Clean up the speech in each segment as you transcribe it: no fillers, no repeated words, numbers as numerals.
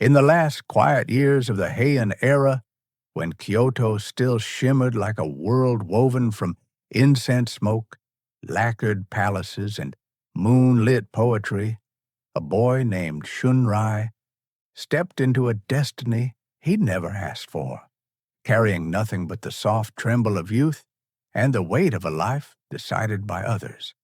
In the last quiet years of the Heian era, when Kyoto still shimmered like a world woven from incense smoke, lacquered palaces, and moonlit poetry, a boy named Shunrai stepped into a destiny he'd never asked for, carrying nothing but the soft tremble of youth and the weight of a life decided by others.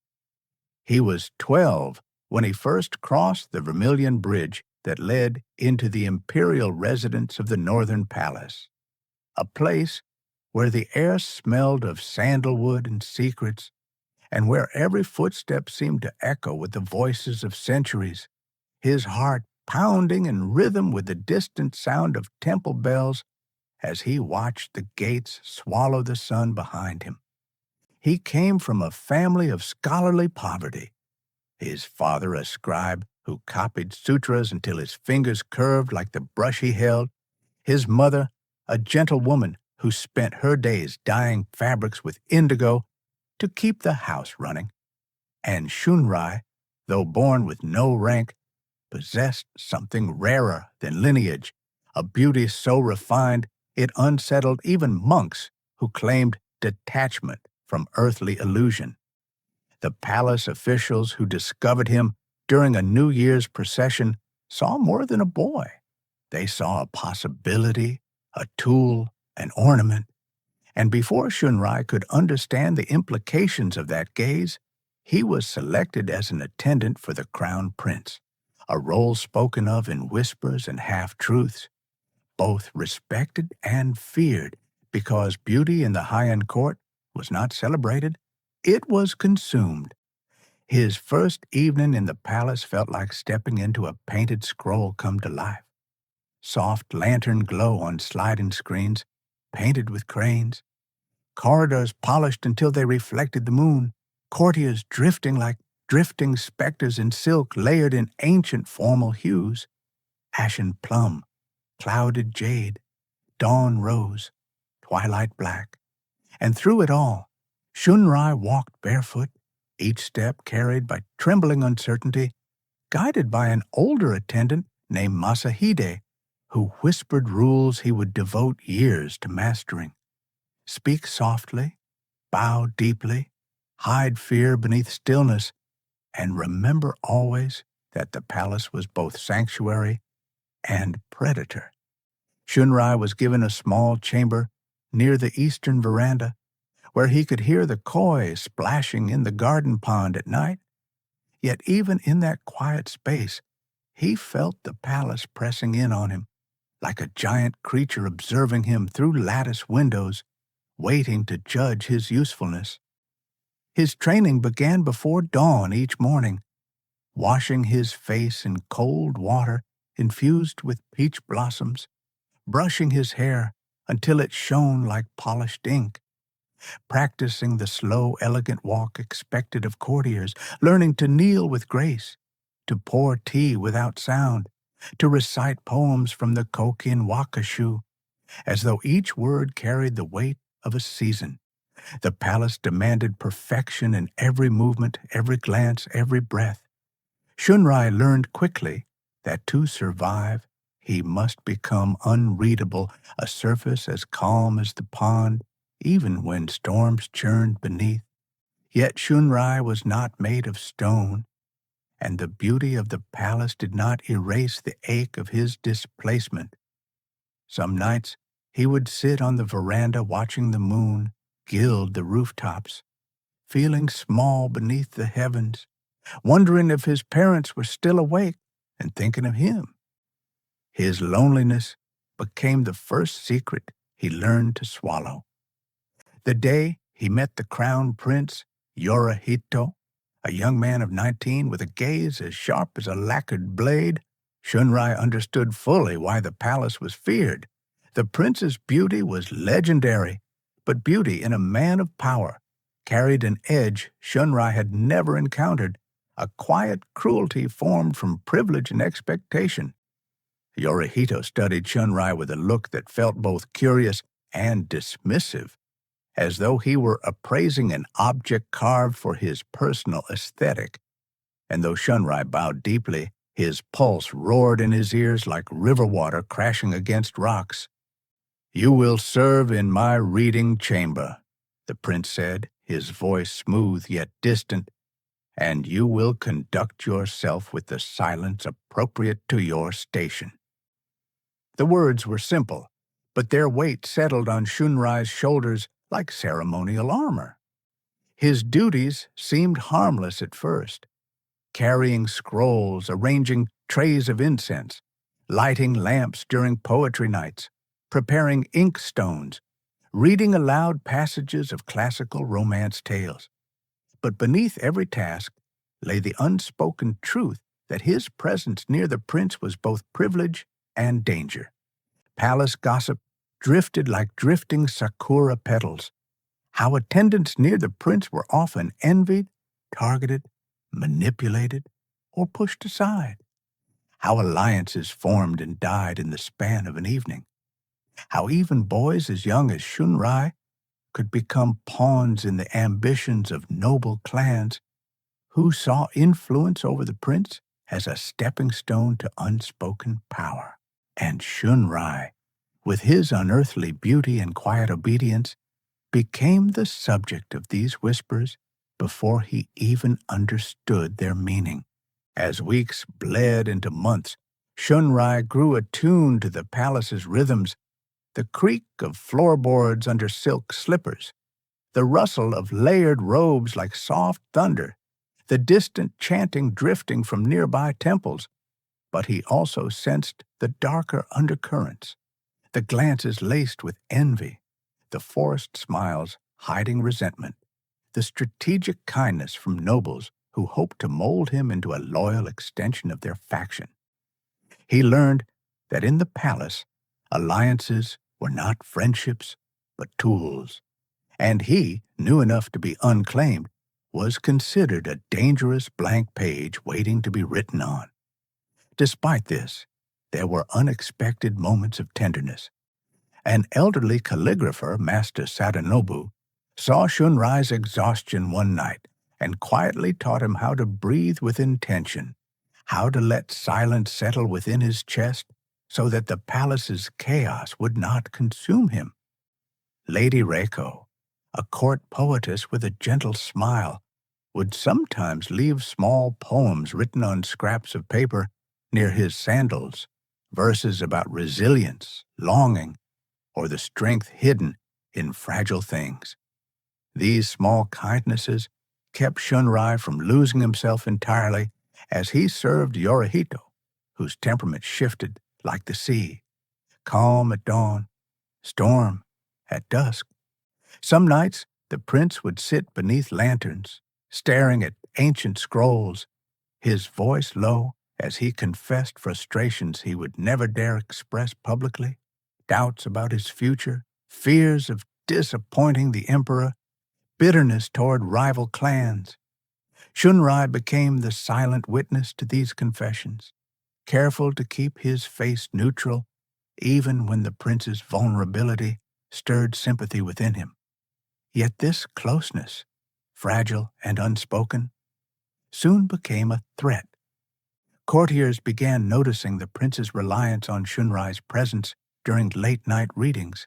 He was 12 when he first crossed the Vermilion Bridge that led into the imperial residence of the Northern Palace, a place where the air smelled of sandalwood and secrets, and where every footstep seemed to echo with the voices of centuries, his heart pounding in rhythm with the distant sound of temple bells as he watched the gates swallow the sun behind him. He came from a family of scholarly poverty, his father a scribe who copied sutras until his fingers curved like the brush he held, his mother a gentle woman who spent her days dyeing fabrics with indigo to keep the house running, and Shunrai, though born with no rank, possessed something rarer than lineage, a beauty so refined it unsettled even monks who claimed detachment from earthly illusion. The palace officials who discovered him during a New Year's procession saw more than a boy. They saw a possibility, a tool, an ornament, and before Shunrai could understand the implications of that gaze, he was selected as an attendant for the crown prince, a role spoken of in whispers and half-truths, both respected and feared, because beauty in the Heian court was not celebrated, it was consumed. His first evening in the palace felt like stepping into a painted scroll come to life. Soft lantern glow on sliding screens, painted with cranes, corridors polished until they reflected the moon, courtiers drifting like drifting specters in silk layered in ancient formal hues, ashen plum, clouded jade, dawn rose, twilight black. And through it all, Shunrai walked barefoot, each step carried by trembling uncertainty, guided by an older attendant named Masahide, who whispered rules he would devote years to mastering. Speak softly, bow deeply, hide fear beneath stillness, and remember always that the palace was both sanctuary and predator. Shunrai was given a small chamber near the eastern veranda, where he could hear the koi splashing in the garden pond at night. Yet even in that quiet space, he felt the palace pressing in on him, like a giant creature observing him through lattice windows, waiting to judge his usefulness. His training began before dawn each morning, washing his face in cold water infused with peach blossoms, brushing his hair until it shone like polished ink, practicing the slow, elegant walk expected of courtiers, learning to kneel with grace, to pour tea without sound, to recite poems from the Kokin Wakashu, as though each word carried the weight of a season. The palace demanded perfection in every movement, every glance, every breath. Shunrai learned quickly that to survive, he must become unreadable, a surface as calm as the pond, even when storms churned beneath. Yet Shunrai was not made of stone, and the beauty of the palace did not erase the ache of his displacement. Some nights he would sit on the veranda watching the moon gild the rooftops, feeling small beneath the heavens, wondering if his parents were still awake and thinking of him. His loneliness became the first secret he learned to swallow. The day he met the crown prince, Yorihito, a young man of 19 with a gaze as sharp as a lacquered blade, Shunrai understood fully why the palace was feared. The prince's beauty was legendary, but beauty in a man of power carried an edge Shunrai had never encountered, a quiet cruelty formed from privilege and expectation. Yorihito studied Shunrai with a look that felt both curious and dismissive, as though he were appraising an object carved for his personal aesthetic. And though Shunrai bowed deeply, His pulse roared in his ears like river water crashing against rocks. "You will serve in my reading chamber," the prince said, his voice smooth yet distant, "and you will conduct yourself with the silence appropriate to your station." The words were simple, but their weight settled on Shunrai's shoulders like ceremonial armor. His duties seemed harmless at first, carrying scrolls, arranging trays of incense, lighting lamps during poetry nights, preparing ink stones, reading aloud passages of classical romance tales. But beneath every task lay the unspoken truth that his presence near the prince was both privilege and danger. Palace gossip drifted like drifting sakura petals. How attendants near the prince were often envied, targeted, manipulated, or pushed aside. How alliances formed and died in the span of an evening. How even boys as young as Shunrai could become pawns in the ambitions of noble clans who saw influence over the prince as a stepping stone to unspoken power. And Shunrai, with his unearthly beauty and quiet obedience, became the subject of these whispers before he even understood their meaning. As weeks bled into months, Shunrai grew attuned to the palace's rhythms, the creak of floorboards under silk slippers, the rustle of layered robes like soft thunder, the distant chanting drifting from nearby temples. But he also sensed the darker undercurrents, the glances laced with envy, the forced smiles hiding resentment, the strategic kindness from nobles who hoped to mold him into a loyal extension of their faction. He learned that in the palace, alliances were not friendships, but tools, and he, new enough to be unclaimed, was considered a dangerous blank page waiting to be written on. Despite this, there were unexpected moments of tenderness. An elderly calligrapher, Master Sadanobu, saw Shunrai's exhaustion one night and quietly taught him how to breathe with intention, how to let silence settle within his chest so that the palace's chaos would not consume him. Lady Reiko, a court poetess with a gentle smile, would sometimes leave small poems written on scraps of paper near his sandals, verses about resilience, longing, or the strength hidden in fragile things. These small kindnesses kept Shunrai from losing himself entirely as he served Yorihito, whose temperament shifted like the sea, calm at dawn, storm at dusk. Some nights the prince would sit beneath lanterns, staring at ancient scrolls, his voice low as he confessed frustrations he would never dare express publicly, doubts about his future, fears of disappointing the emperor, bitterness toward rival clans. Shunrai became the silent witness to these confessions, careful to keep his face neutral even when the prince's vulnerability stirred sympathy within him. Yet this closeness, fragile and unspoken, soon became a threat. Courtiers began noticing the prince's reliance on Shunrai's presence during late-night readings.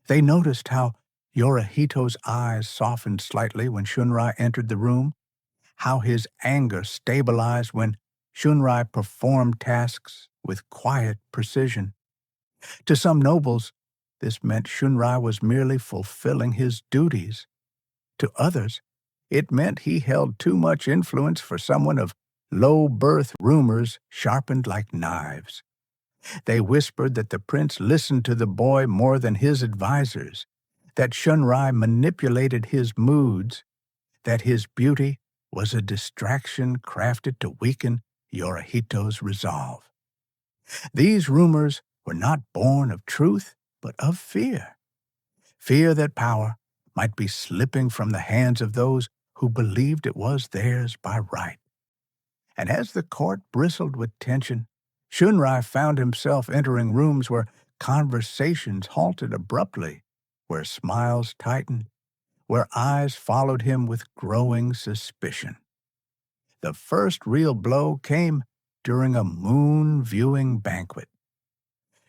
They noticed how Yorihito's eyes softened slightly when Shunrai entered the room, how his anger stabilized when Shunrai performed tasks with quiet precision. To some nobles, this meant Shunrai was merely fulfilling his duties. To others, it meant he held too much influence for someone of low birth. Rumors sharpened like knives. They whispered that the prince listened to the boy more than his advisors, that Shunrai manipulated his moods, that his beauty was a distraction crafted to weaken Yorihito's resolve. These rumors were not born of truth, but of fear. Fear that power might be slipping from the hands of those who believed it was theirs by right. And as the court bristled with tension, Shunrai found himself entering rooms where conversations halted abruptly, where smiles tightened, where eyes followed him with growing suspicion. The first real blow came during a moon-viewing banquet.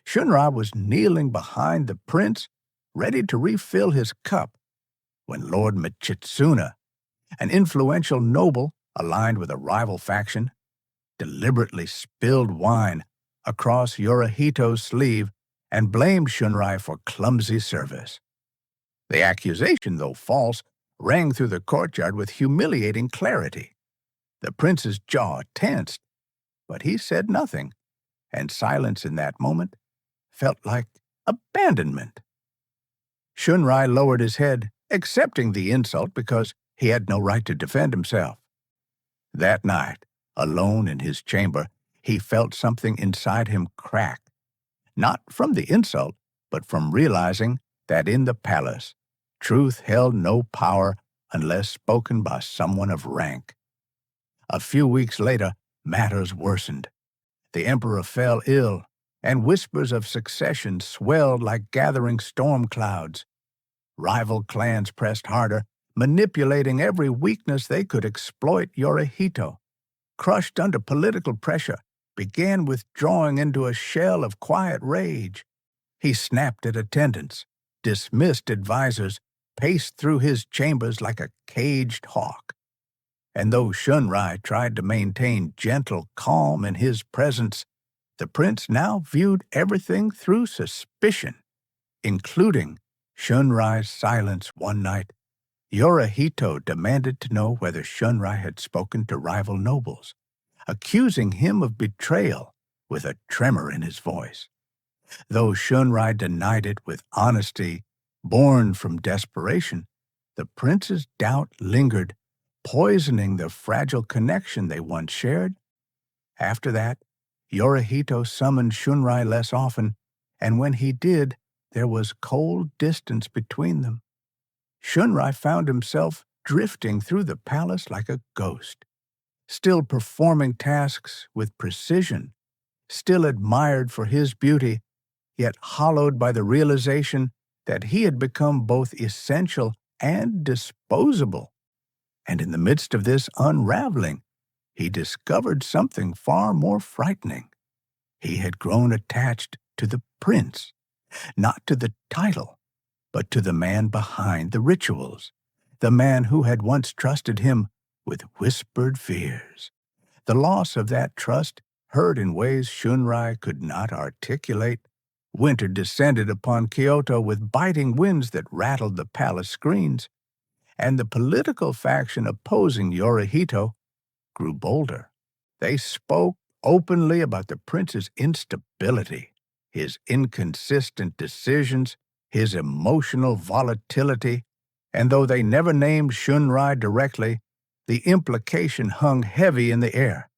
Shunrai was kneeling behind the prince, ready to refill his cup, when Lord Michitsuna, an influential noble aligned with a rival faction, deliberately spilled wine across Yorihito's sleeve and blamed Shunrai for clumsy service. The accusation, though false, rang through the courtyard with humiliating clarity. The prince's jaw tensed, but he said nothing, and silence in that moment felt like abandonment. Shunrai lowered his head, accepting the insult because he had no right to defend himself. That night, alone in his chamber, he felt something inside him crack, not from the insult, but from realizing that in the palace, truth held no power unless spoken by someone of rank. A few weeks later, matters worsened. The emperor fell ill, and whispers of succession swelled like gathering storm clouds. Rival clans pressed harder, manipulating every weakness they could exploit. Yorihito, crushed under political pressure, began withdrawing into a shell of quiet rage. He snapped at attendants, dismissed advisors, paced through his chambers like a caged hawk. And though Shunrai tried to maintain gentle calm in his presence, the prince now viewed everything through suspicion, including Shunrai's silence one night. Yorihito demanded to know whether Shunrai had spoken to rival nobles, accusing him of betrayal with a tremor in his voice. Though Shunrai denied it with honesty born from desperation, the prince's doubt lingered, poisoning the fragile connection they once shared. After that, Yorihito summoned Shunrai less often, and when he did, there was cold distance between them. Shunrai found himself drifting through the palace like a ghost, still performing tasks with precision, still admired for his beauty, yet hollowed by the realization that he had become both essential and disposable. And in the midst of this unraveling, he discovered something far more frightening. He had grown attached to the prince, not to the title, but to the man behind the rituals, the man who had once trusted him with whispered fears. The loss of that trust, heard in ways Shunrai could not articulate. Winter descended upon Kyoto with biting winds that rattled the palace screens, and the political faction opposing Yorihito grew bolder. They spoke openly about the prince's instability, his inconsistent decisions, his emotional volatility, and though they never named Shunrai directly, the implication hung heavy in the air.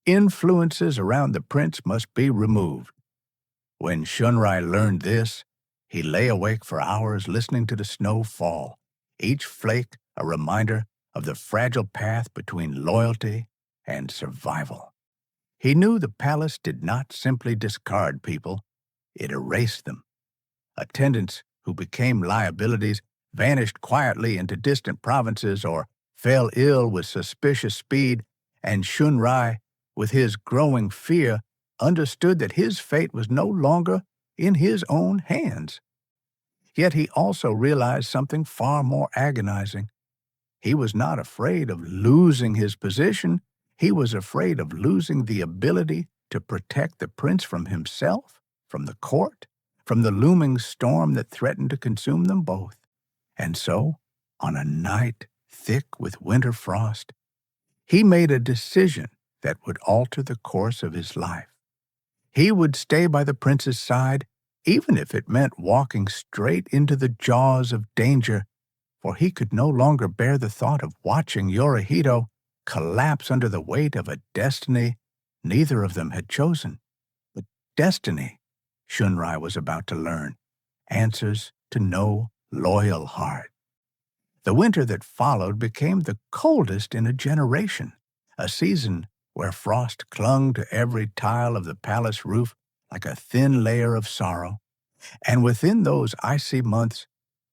Influences around the prince must be removed. When Shunrai learned this, he lay awake for hours listening to the snow fall, each flake a reminder of the fragile path between loyalty and survival. He knew the palace did not simply discard people, it erased them. Attendants who became liabilities vanished quietly into distant provinces or fell ill with suspicious speed, and Shunrai, with his growing fear, understood that his fate was no longer in his own hands. Yet he also realized something far more agonizing. He was not afraid of losing his position. He was afraid of losing the ability to protect the prince from himself, from the court, from the looming storm that threatened to consume them both. And so, on a night thick with winter frost, he made a decision that would alter the course of his life. He would stay by the prince's side, even if it meant walking straight into the jaws of danger, for he could no longer bear the thought of watching Yorihito collapse under the weight of a destiny neither of them had chosen. But destiny, Shunrai was about to learn, answers to no loyal heart. The winter that followed became the coldest in a generation, a season where frost clung to every tile of the palace roof like a thin layer of sorrow. And within those icy months,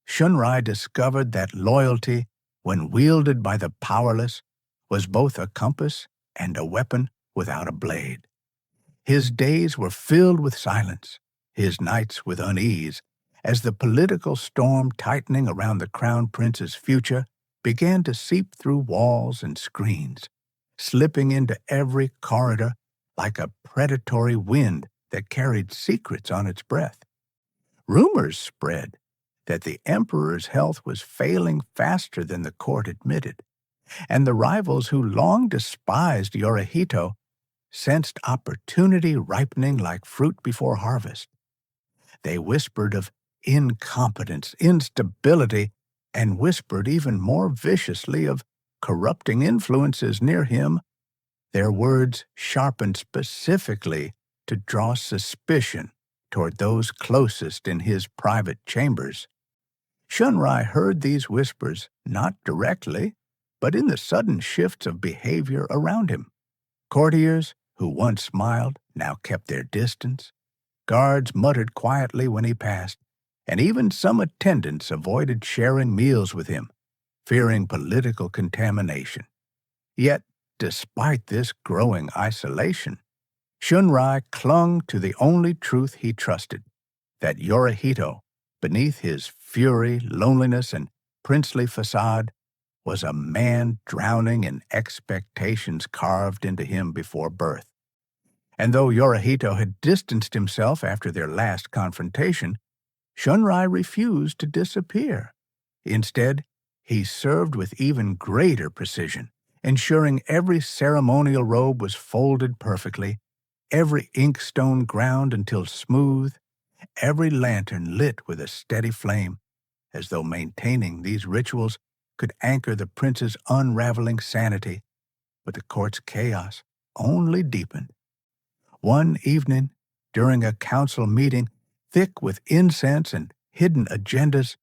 Shunrai discovered that loyalty, when wielded by the powerless, was both a compass and a weapon without a blade. His days were filled with silence, his nights with unease, as the political storm tightening around the Crown Prince's future began to seep through walls and screens, slipping into every corridor like a predatory wind that carried secrets on its breath. Rumors spread that the emperor's health was failing faster than the court admitted, and the rivals who long despised Yorihito sensed opportunity ripening like fruit before harvest. They whispered of incompetence, instability, and whispered even more viciously of corrupting influences near him, their words sharpened specifically to draw suspicion toward those closest in his private chambers. Shunrai heard these whispers not directly, but in the sudden shifts of behavior around him. Courtiers, who once smiled, now kept their distance. Guards muttered quietly when he passed, and even some attendants avoided sharing meals with him, fearing political contamination. Yet, despite this growing isolation, Shunrai clung to the only truth he trusted, that Yorihito, beneath his fury, loneliness, and princely facade, was a man drowning in expectations carved into him before birth. And though Yorihito had distanced himself after their last confrontation, Shunrai refused to disappear. Instead, he served with even greater precision, ensuring every ceremonial robe was folded perfectly, every inkstone ground until smooth, every lantern lit with a steady flame, as though maintaining these rituals could anchor the prince's unraveling sanity. But the court's chaos only deepened. One evening, during a council meeting thick with incense and hidden agendas,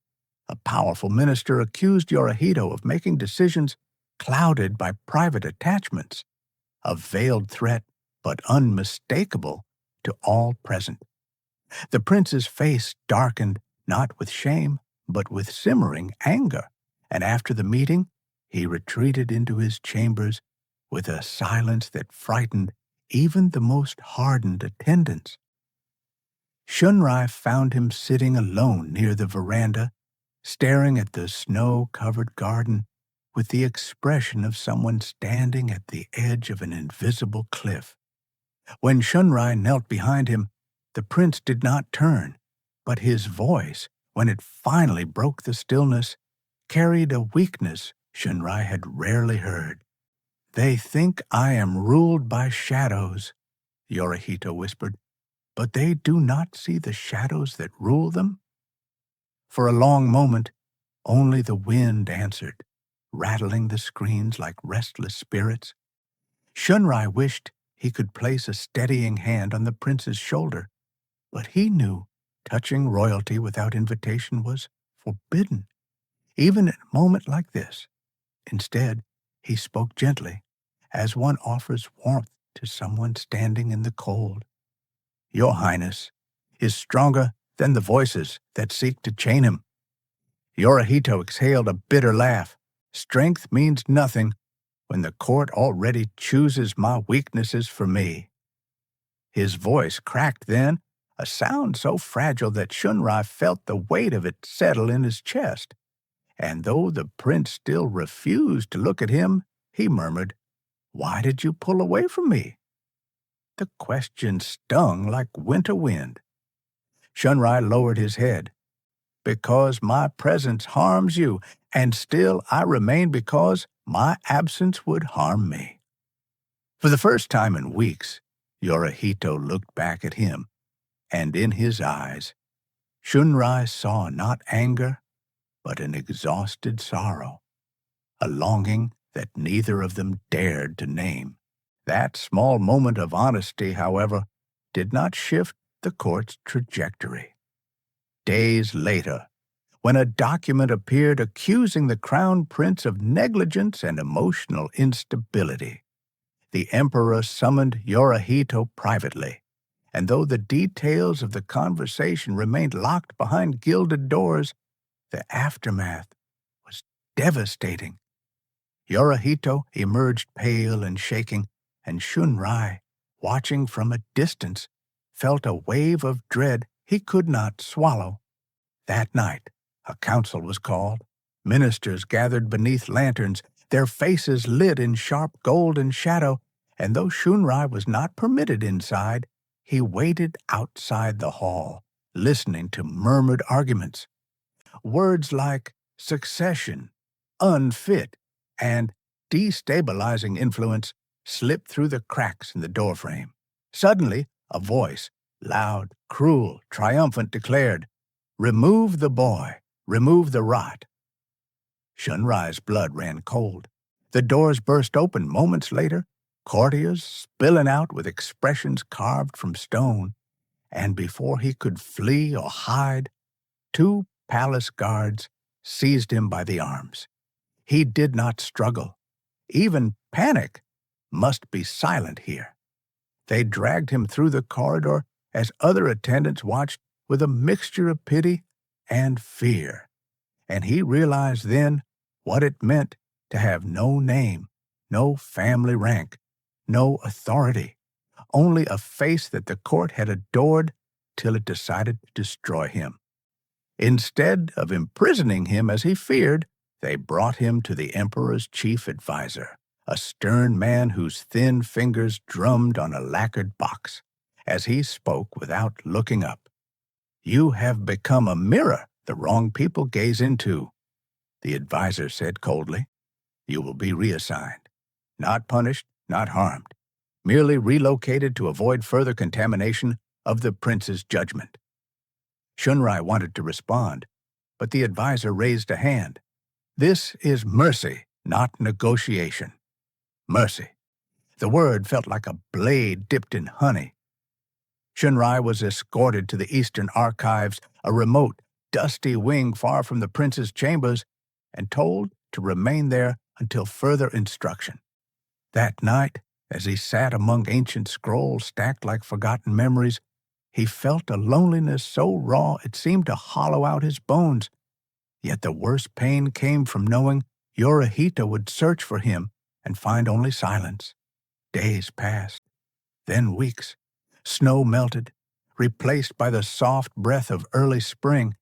a powerful minister accused Yorihito of making decisions clouded by private attachments, a veiled threat but unmistakable to all present. The prince's face darkened not with shame, but with simmering anger, and after the meeting, he retreated into his chambers with a silence that frightened even the most hardened attendants. Shunrai found him sitting alone near the veranda, staring at the snow-covered garden with the expression of someone standing at the edge of an invisible cliff. When Shunrai knelt behind him, the prince did not turn, but his voice, when it finally broke the stillness, carried a weakness Shunrai had rarely heard. "They think I am ruled by shadows," Yorihito whispered, "but they do not see the shadows that rule them." For a long moment, only the wind answered, rattling the screens like restless spirits. Shunrai wished he could place a steadying hand on the prince's shoulder, but he knew touching royalty without invitation was forbidden, even at a moment like this. Instead, he spoke gently, as one offers warmth to someone standing in the cold. "Your Highness is stronger than the voices that seek to chain him." Yorihito exhaled a bitter laugh. "Strength means nothing when the court already chooses my weaknesses for me." His voice cracked then, a sound so fragile that Shunrai felt the weight of it settle in his chest. And though the prince still refused to look at him, he murmured, "Why did you pull away from me?" The question stung like winter wind. Shunrai lowered his head. "Because my presence harms you, and still I remain because my absence would harm me." For the first time in weeks, Yorihito looked back at him, and in his eyes, Shunrai saw not anger, but an exhausted sorrow, a longing that neither of them dared to name. That small moment of honesty, however, did not shift the court's trajectory. Days later, when a document appeared accusing the crown prince of negligence and emotional instability, the emperor summoned Yorihito privately, and though the details of the conversation remained locked behind gilded doors, the aftermath was devastating. Yorihito emerged pale and shaking, and Shunrai, watching from a distance, felt a wave of dread he could not swallow. That night, a council was called. Ministers gathered beneath lanterns, their faces lit in sharp golden shadow, and though Shunrai was not permitted inside, he waited outside the hall, listening to murmured arguments. Words like succession, unfit, and destabilizing influence slipped through the cracks in the doorframe. Suddenly, a voice, loud, cruel, triumphant, declared, "Remove the boy, remove the rot." Shunrai's blood ran cold. The doors burst open moments later, courtiers spilling out with expressions carved from stone, and before he could flee or hide, two palace guards seized him by the arms. He did not struggle. Even panic must be silent here. They dragged him through the corridor as other attendants watched with a mixture of pity and fear. And he realized then what it meant to have no name, no family rank, no authority, only a face that the court had adored till it decided to destroy him. Instead of imprisoning him as he feared, they brought him to the emperor's chief adviser, a stern man whose thin fingers drummed on a lacquered box, as he spoke without looking up. "You have become a mirror the wrong people gaze into," the adviser said coldly. "You will be reassigned. Not punished, not harmed. Merely relocated to avoid further contamination of the prince's judgment." Shunrai wanted to respond, but the adviser raised a hand. "This is mercy, not negotiation." Mercy. The word felt like a blade dipped in honey. Shunrai was escorted to the Eastern Archives, a remote, dusty wing far from the prince's chambers, and told to remain there until further instruction. That night, as he sat among ancient scrolls stacked like forgotten memories, he felt a loneliness so raw it seemed to hollow out his bones. Yet the worst pain came from knowing Yorihito would search for him and find only silence. Days passed, then weeks. Snow melted, replaced by the soft breath of early spring,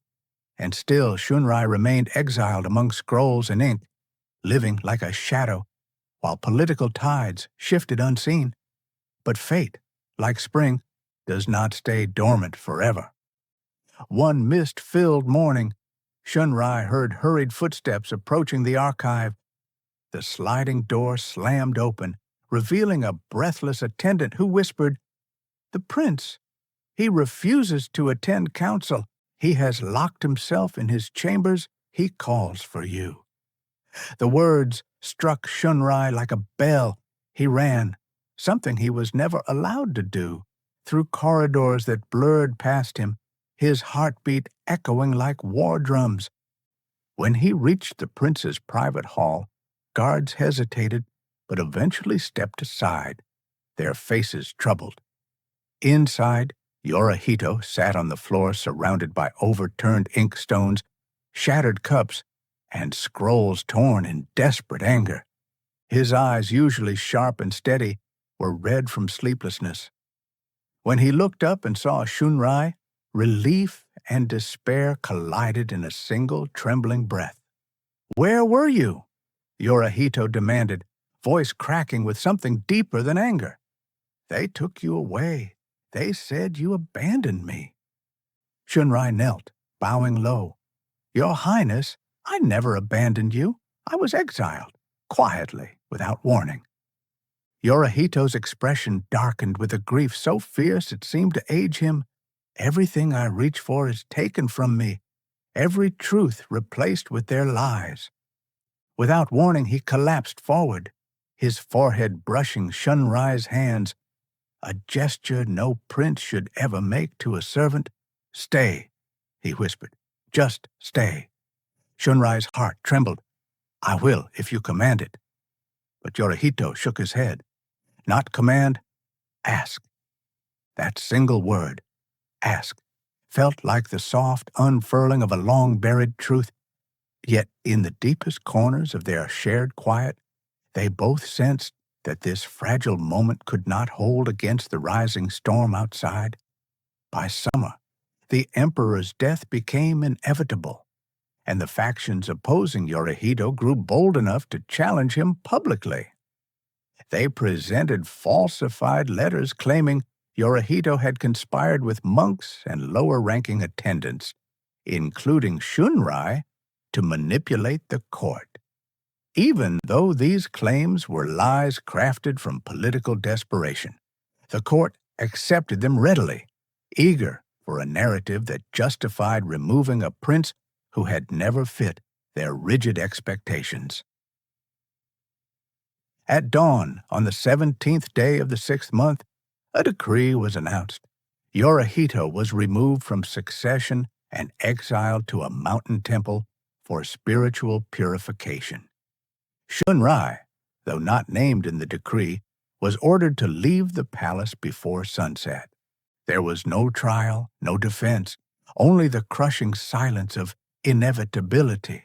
and still Shunrai remained exiled among scrolls and ink, living like a shadow, while political tides shifted unseen. But fate, like spring, does not stay dormant forever. One mist-filled morning, Shunrai heard hurried footsteps approaching the archive. The sliding door slammed open, revealing a breathless attendant who whispered, "The prince. He refuses to attend council. He has locked himself in his chambers. He calls for you." The words struck Shunrai like a bell. He ran, something he was never allowed to do, through corridors that blurred past him, his heartbeat echoing like war drums. When he reached the prince's private hall, guards hesitated, but eventually stepped aside, their faces troubled. Inside, Yorihito sat on the floor surrounded by overturned inkstones, shattered cups, and scrolls torn in desperate anger. His eyes, usually sharp and steady, were red from sleeplessness. When he looked up and saw Shunrai, relief and despair collided in a single trembling breath. "Where were you?" Yorihito demanded, voice cracking with something deeper than anger. "They took you away. They said you abandoned me." Shunrai knelt, bowing low. "Your Highness, I never abandoned you. I was exiled, quietly, without warning." Yorihito's expression darkened with a grief so fierce it seemed to age him. "Everything I reach for is taken from me, every truth replaced with their lies." Without warning, he collapsed forward, his forehead brushing Shunrai's hands, a gesture no prince should ever make to a servant. "Stay," he whispered. "Just stay." Shunrai's heart trembled. "I will, if you command it." But Yorihito shook his head. "Not command, ask." That single word, ask, felt like the soft unfurling of a long-buried truth. Yet in the deepest corners of their shared quiet, they both sensed that this fragile moment could not hold against the rising storm outside. By summer, the emperor's death became inevitable, and the factions opposing Yorihito grew bold enough to challenge him publicly. They presented falsified letters claiming Yorihito had conspired with monks and lower-ranking attendants, including Shunrai, to manipulate the court. Even though these claims were lies crafted from political desperation, the court accepted them readily, eager for a narrative that justified removing a prince who had never fit their rigid expectations. At dawn on the 17th day of the 6th month, a decree was announced. Yorihito was removed from succession and exiled to a mountain temple for spiritual purification. Shunrai, though not named in the decree, was ordered to leave the palace before sunset. There was no trial, no defense, only the crushing silence of inevitability.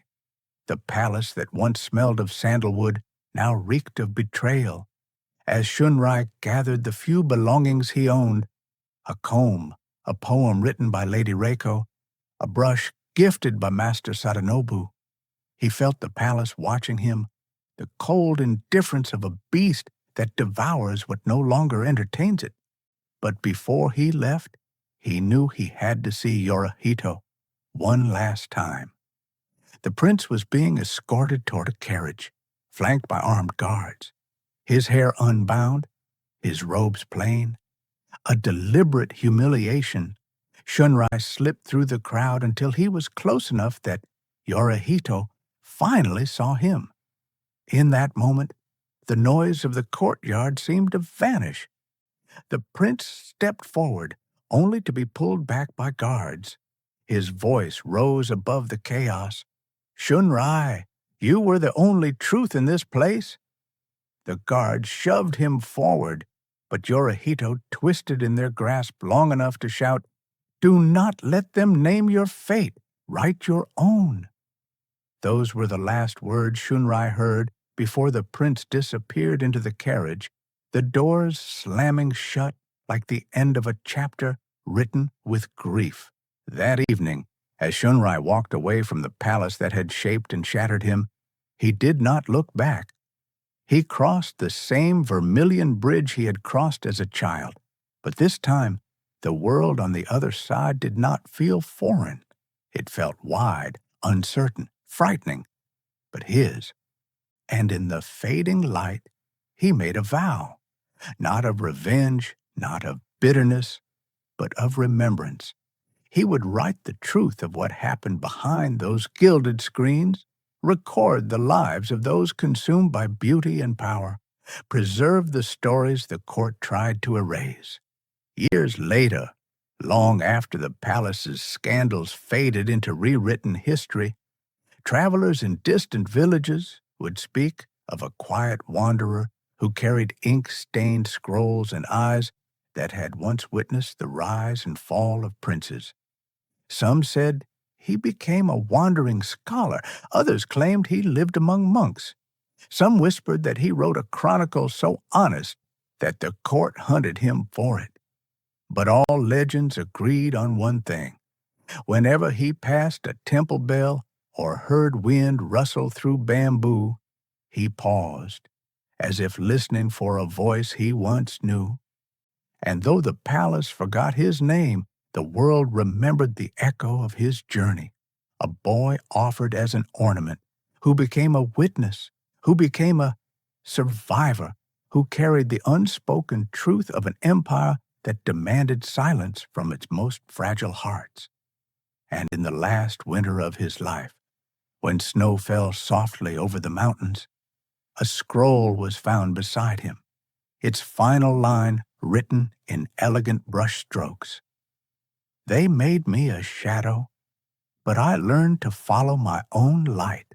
The palace that once smelled of sandalwood now reeked of betrayal, as Shunrai gathered the few belongings he owned: a comb, a poem written by Lady Reiko, a brush gifted by Master Sadanobu. He felt the palace watching him, the cold indifference of a beast that devours what no longer entertains it. But before he left, he knew he had to see Yorihito one last time. The prince was being escorted toward a carriage, flanked by armed guards, his hair unbound, his robes plain. A deliberate humiliation. Shunrai slipped through the crowd until he was close enough that Yorihito finally saw him. In that moment, the noise of the courtyard seemed to vanish. The prince stepped forward, only to be pulled back by guards. His voice rose above the chaos. "Shunrai, you were the only truth in this place." The guards shoved him forward, but Yorihito twisted in their grasp long enough to shout, "Do not let them name your fate. Write your own." Those were the last words Shunrai heard before the prince disappeared into the carriage, the doors slamming shut like the end of a chapter written with grief. That evening, as Shunrai walked away from the palace that had shaped and shattered him, he did not look back. He crossed the same vermilion bridge he had crossed as a child, but this time the world on the other side did not feel foreign. It felt wide, uncertain, frightening, but his. And in the fading light, he made a vow, not of revenge, not of bitterness, but of remembrance. He would write the truth of what happened behind those gilded screens, record the lives of those consumed by beauty and power, preserve the stories the court tried to erase. Years later, long after the palace's scandals faded into rewritten history, travelers in distant villages would speak of a quiet wanderer who carried ink-stained scrolls and eyes that had once witnessed the rise and fall of princes. Some said he became a wandering scholar. Others claimed he lived among monks. Some whispered that he wrote a chronicle so honest that the court hunted him for it. But all legends agreed on one thing. Whenever he passed a temple bell or heard wind rustle through bamboo, he paused, as if listening for a voice he once knew. And though the palace forgot his name, the world remembered the echo of his journey. A boy offered as an ornament, who became a witness, who became a survivor, who carried the unspoken truth of an empire that demanded silence from its most fragile hearts. And in the last winter of his life, when snow fell softly over the mountains, a scroll was found beside him, its final line written in elegant brush strokes. "They made me a shadow, but I learned to follow my own light."